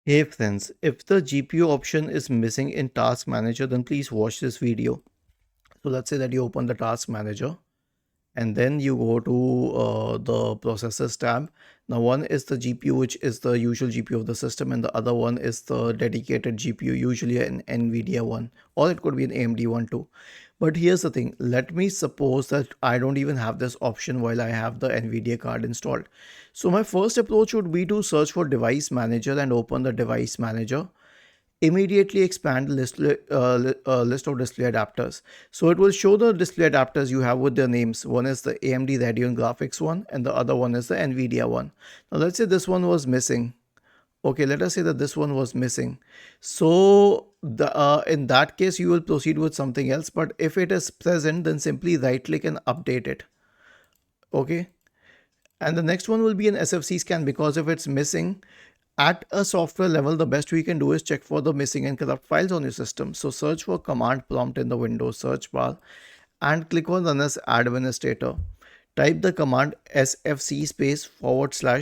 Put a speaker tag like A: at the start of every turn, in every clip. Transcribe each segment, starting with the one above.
A: Hey friends, if the GPU option is missing in Task Manager, then please watch this video. So let's say that you open the Task Manager and then you go to the processors tab. Now one is the GPU, which is the usual GPU of the system, and the other one is the dedicated GPU, usually an NVIDIA one, or it could be an AMD one too. But here's the thing, let me suppose that I don't even have this option while I have the NVIDIA card installed. So my first approach would be to search for device manager and open the device manager. Immediately expand the list of display adapters. So it will show the display adapters you have with their names. One is the AMD Radeon graphics one and the other one is the NVIDIA one. Now let's say this one was missing. Okay, let us say that this one was missing. So in that case, you will proceed with something else. But if it is present, then simply right click and update it. Okay. And the next one will be an SFC scan, because if it's missing at a software level, the best we can do is check for the missing and corrupt files on your system. So search for command prompt in the Windows search bar and click on run as administrator. Type the command sfc space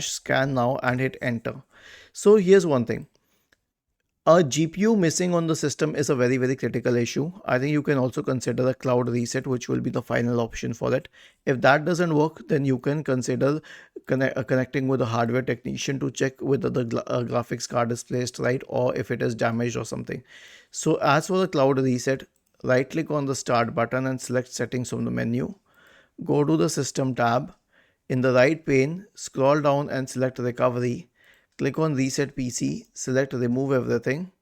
A: / scan now and hit enter. So here's one thing. A GPU missing on the system is a very critical issue. I think you can also consider a cloud reset, which will be the final option for it. If that doesn't work, then you can consider connecting with a hardware technician to check whether the graphics card is placed right or if it is damaged or something. So as for the cloud reset, right click on the start button and select settings from the menu. Go to the system tab. In the right pane, scroll down and select recovery. Click on reset PC, select remove everything,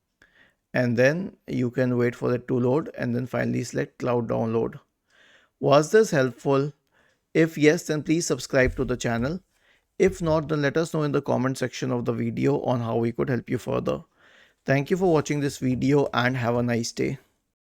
A: and then you can wait for it to load and then finally select cloud download. Was this helpful? If yes, then please subscribe to the channel. If not, then let us know in the comment section of the video on how we could help you further. Thank you for watching this video and have a nice day.